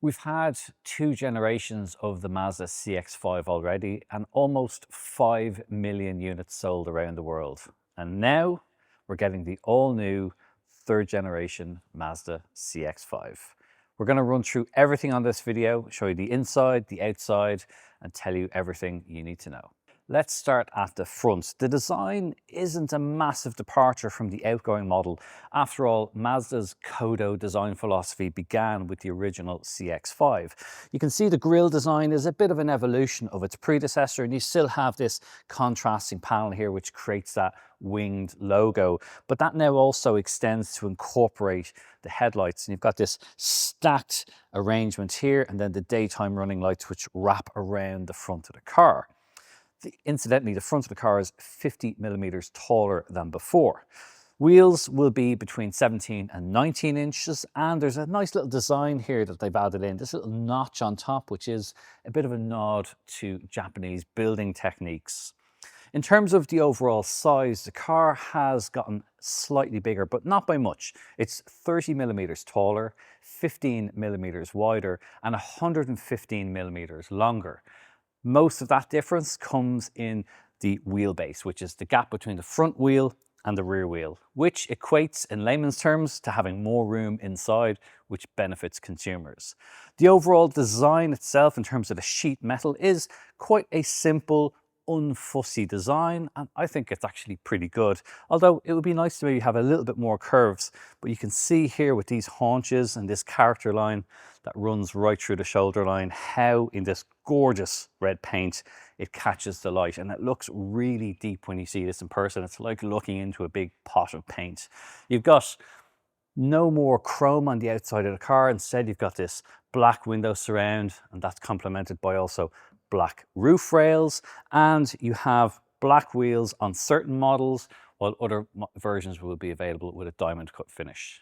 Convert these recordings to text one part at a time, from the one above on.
We've had two generations of the Mazda CX-5 already and almost 5 million units sold around the world. And now we're getting the all-new third generation Mazda CX-5. We're going to run through everything on this video, show you the inside, the outside, and tell you everything you need to know. Let's start at the front. The design isn't a massive departure from the outgoing model. After all, Mazda's Kodo design philosophy began with the original CX-5. You can see the grille design is a bit of an evolution of its predecessor, and you still have this contrasting panel here which creates that winged logo, but that now also extends to incorporate the headlights, and you've got this stacked arrangement here and then the daytime running lights which wrap around the front of the car. Incidentally, the front of the car is 50 millimeters taller than before. Wheels will be between 17 and 19 inches, and there's a nice little design here that they've added in, this little notch on top, which is a bit of a nod to Japanese building techniques. In terms of the overall size, the car has gotten slightly bigger, but not by much. It's 30 millimeters taller, 15 millimeters wider, and 115 millimeters longer. Most of that difference comes in the wheelbase, which is the gap between the front wheel and the rear wheel, which equates in layman's terms to having more room inside, which benefits consumers. The overall design itself in terms of the sheet metal is quite a simple, unfussy design, and I think it's actually pretty good. Although it would be nice to maybe have a little bit more curves, but you can see here with these haunches and this character line that runs right through the shoulder line, how in this gorgeous red paint it catches the light, and it looks really deep when you see this in person. It's like looking into a big pot of paint. You've got no more chrome on the outside of the car. Instead, you've got this black window surround, and that's complemented by also black roof rails, and you have black wheels on certain models, while other versions will be available with a diamond cut finish.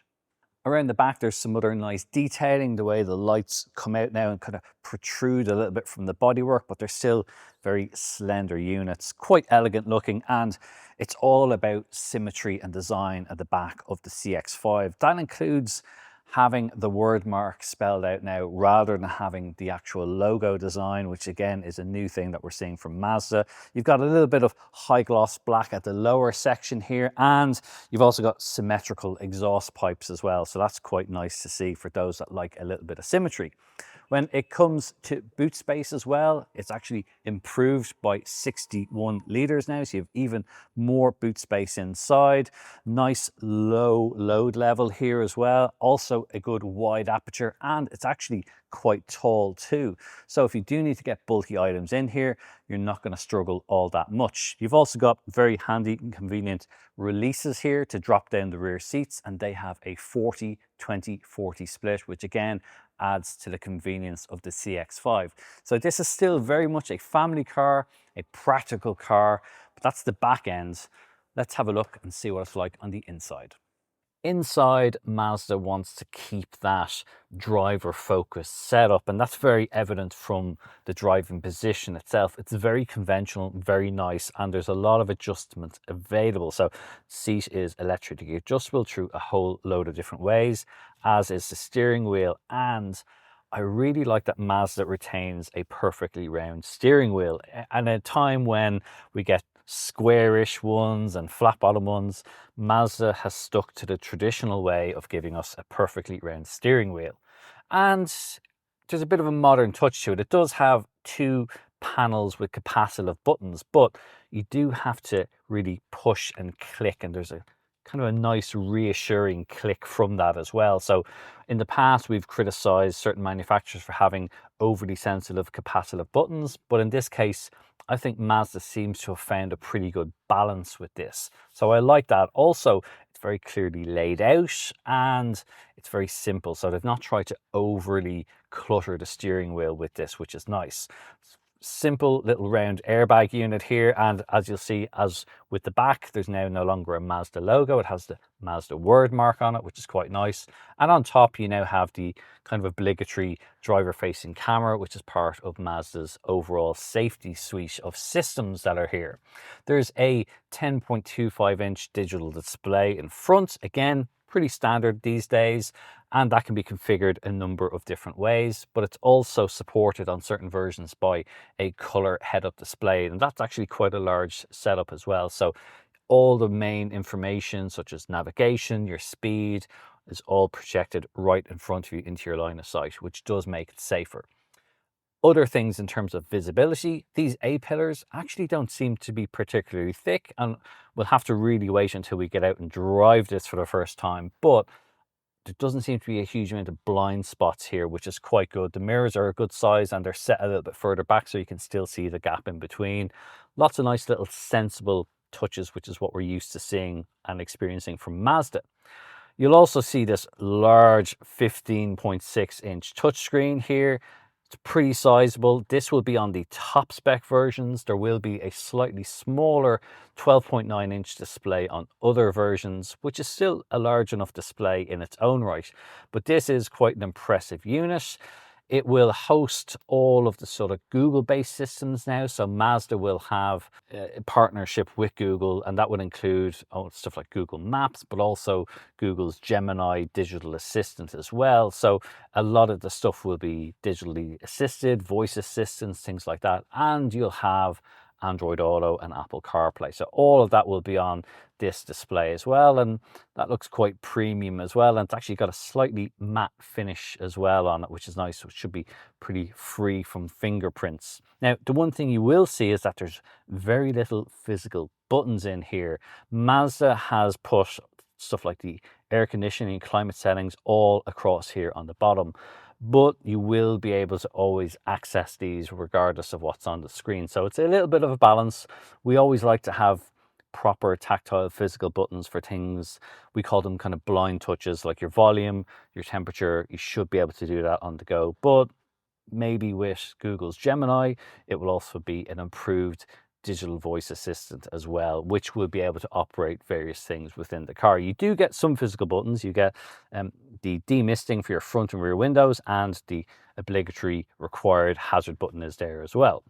Around the back, there's some other nice detailing, the way the lights come out now and kind of protrude a little bit from the bodywork, but they're still very slender units, quite elegant looking, and it's all about symmetry and design at the back of the CX-5. That includes having the word mark spelled out now rather than having the actual logo design, which again is a new thing that we're seeing from Mazda. You've got a little bit of high gloss black at the lower section here, and you've also got symmetrical exhaust pipes as well. So that's quite nice to see for those that like a little bit of symmetry. When it comes to boot space as well, it's actually improved by 61 litres now, so you have even more boot space inside. Nice low load level here as well. Also a good wide aperture, and it's actually quite tall too. So if you do need to get bulky items in here, you're not going to struggle all that much. You've also got very handy and convenient releases here to drop down the rear seats, and they have a 40-20-40 split, which again adds to the convenience of the CX-5. So this is still very much a family car, a practical car, but that's the back end. Let's have a look and see what it's like on the inside. Inside, Mazda wants to keep that driver-focused setup, and that's very evident from the driving position itself. It's very conventional, very nice, and there's a lot of adjustment available. So seat is electrically adjustable through a whole load of different ways, as is the steering wheel, and I really like that Mazda retains a perfectly round steering wheel. And at a time when we get squarish ones and flat bottom ones, Mazda has stuck to the traditional way of giving us a perfectly round steering wheel. And there's a bit of a modern touch to it. It does have two panels with capacitive buttons, but you do have to really push and click, and there's a kind of a nice reassuring click from that as well. So in the past, we've criticized certain manufacturers for having overly sensitive capacitive buttons, but in this case, I think Mazda seems to have found a pretty good balance with this. So I like that. Also, it's very clearly laid out and it's very simple. So they've not tried to overly clutter the steering wheel with this, which is nice. Simple little round airbag unit here, and as you'll see, as with the back, there's now no longer a Mazda logo. It has the Mazda word mark on it, which is quite nice. And on top, you now have the kind of obligatory driver-facing camera, which is part of Mazda's overall safety suite of systems that are here. There's a 10.25-inch digital display in front, again, pretty standard these days. and that can be configured a number of different ways, but it's also supported on certain versions by a color head-up display, and that's actually quite a large setup as well. So all the main information such as navigation, your speed, is all projected right in front of you into your line of sight, which does make it safer. Other things in terms of visibility, these A-pillars actually don't seem to be particularly thick, and we'll have to really wait until we get out and drive this for the first time, but there doesn't seem to be a huge amount of blind spots here, which is quite good. The mirrors are a good size and they're set a little bit further back so you can still see the gap in between. Lots of nice little sensible touches, which is what we're used to seeing and experiencing from Mazda. You'll also see this large 15.6-inch touchscreen here. It's pretty sizable. This will be on the top spec versions. There will be a slightly smaller 12.9-inch display on other versions, which is still a large enough display in its own right. But this is quite an impressive unit. It will host all of the sort of Google-based systems now. So Mazda will have a partnership with Google, and that would include stuff like Google Maps, but also Google's Gemini digital assistant as well. So a lot of the stuff will be digitally assisted, voice assistants, things like that. And you'll have Android Auto and Apple CarPlay. So all of that will be on this display as well, and that looks quite premium as well, and it's actually got a slightly matte finish as well on it, which is nice. So it should be pretty free from fingerprints. Now, the one thing you will see is that there's very little physical buttons in here. Mazda has put stuff like the air conditioning and climate settings all across here on the bottom, but you will be able to always access these regardless of what's on the screen. So it's a little bit of a balance. We always like to have proper tactile physical buttons for things. We call them kind of blind touches, like your volume, your temperature. You should be able to do that on the go, but maybe with Google's Gemini, it will also be an improved digital voice assistant as well, which will be able to operate various things within the car. You do get some physical buttons. You get the demisting for your front and rear windows, and the obligatory required hazard button is there as well.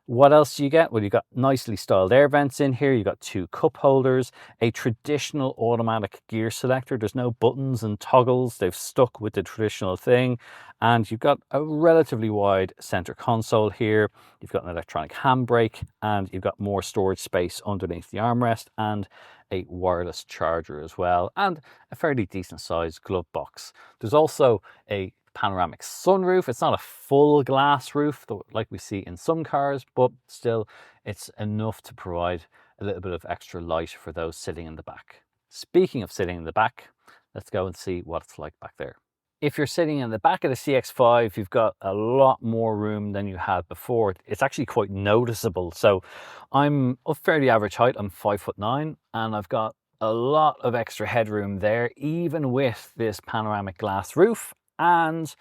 What else do you get? Well, you've got nicely styled air vents in here. You've got 2 cup holders, a traditional automatic gear selector. There's no buttons and toggles. They've stuck with the traditional thing. And you've got a relatively wide center console here. You've got an electronic handbrake, and you've got more storage space underneath the armrest, and a wireless charger as well, and a fairly decent sized glove box. There's also a panoramic sunroof. It's not a full glass roof like we see in some cars, but still it's enough to provide a little bit of extra light for those sitting in the back. Speaking of sitting in the back, let's go and see what it's like back there. If you're sitting in the back of the CX-5, you've got a lot more room than you had before. It's actually quite noticeable. So I'm of fairly average height. I'm 5'9", and I've got a lot of extra headroom there, even with this panoramic glass roof. And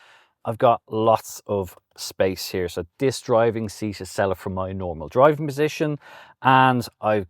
I've got lots of space here. So this driving seat is set up for my normal driving position, and I've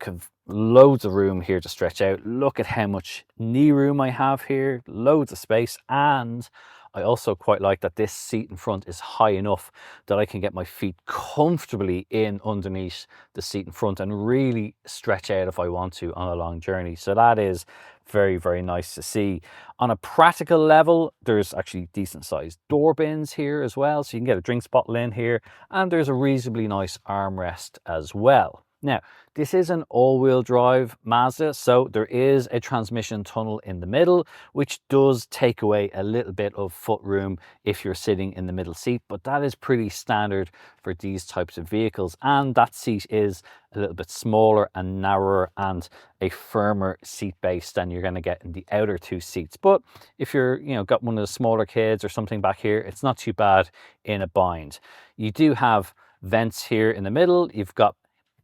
loads of room here to stretch out. Look at how much knee room I have here, loads of space. And I also quite like that this seat in front is high enough that I can get my feet comfortably in underneath the seat in front and really stretch out if I want to on a long journey. So that is very, very nice to see. On a practical level, there's actually decent sized door bins here as well, so you can get a drinks bottle in here, and there's a reasonably nice armrest as well. Now, this is an all-wheel drive Mazda, so there is a transmission tunnel in the middle, which does take away a little bit of foot room if you're sitting in the middle seat, but that is pretty standard for these types of vehicles. And that seat is a little bit smaller and narrower and a firmer seat base than you're going to get in the outer 2 seats. But if you're, got one of the smaller kids or something back here, it's not too bad in a bind. You do have vents here in the middle. You've got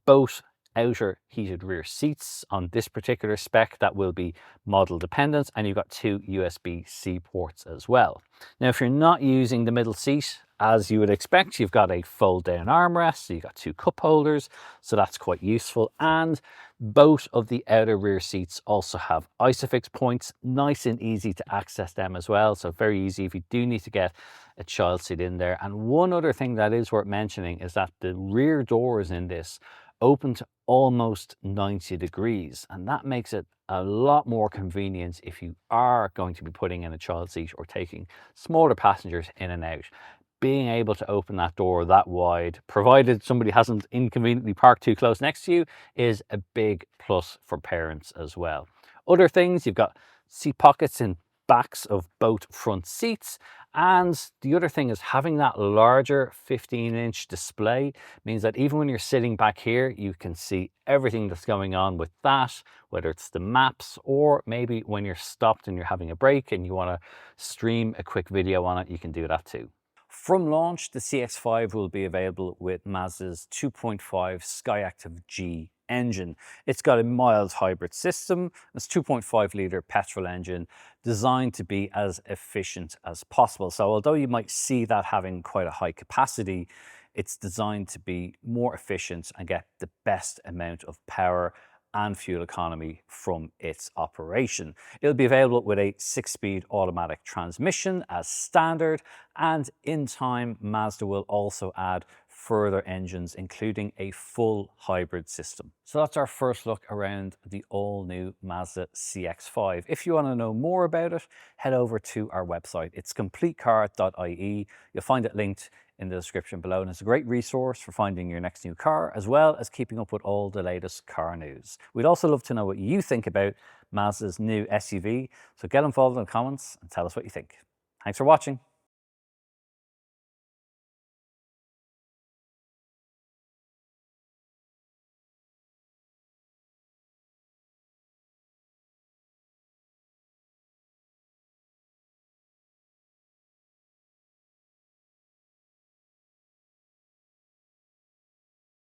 both outer heated rear seats on this particular spec that will be model dependent, and you've got 2 USB-C ports as well. Now, if you're not using the middle seat, as you would expect, you've got a fold down armrest, so you've got 2 cup holders, so that's quite useful. And both of the outer rear seats also have ISOFIX points, nice and easy to access them as well, so very easy if you do need to get a child seat in there. And one other thing that is worth mentioning is that the rear doors in this open to almost 90 degrees, and that makes it a lot more convenient if you are going to be putting in a child seat or taking smaller passengers in and out. Being able to open that door that wide, provided somebody hasn't inconveniently parked too close next to you, is a big plus for parents as well. Other things, you've got seat pockets in backs of both front seats. And the other thing is having that larger 15-inch display means that even when you're sitting back here, you can see everything that's going on with that, whether it's the maps or maybe when you're stopped and you're having a break and you want to stream a quick video on it, you can do that too. From launch, the CX-5 will be available with Mazda's 2.5 Skyactiv-G engine. It's got a mild hybrid system. It's 2.5 litre petrol engine designed to be as efficient as possible. So although you might see that having quite a high capacity, it's designed to be more efficient and get the best amount of power and fuel economy from its operation. It'll be available with a 6-speed automatic transmission as standard, and in time Mazda will also add further engines, including a full hybrid system. So that's our first look around the all-new Mazda CX-5. If you want to know more about it, head over to our website. It's CompleteCar.ie. You'll find it linked in the description below, and it's a great resource for finding your next new car, as well as keeping up with all the latest car news. We'd also love to know what you think about Mazda's new SUV, so get involved in the comments and tell us what you think. Thanks for watching.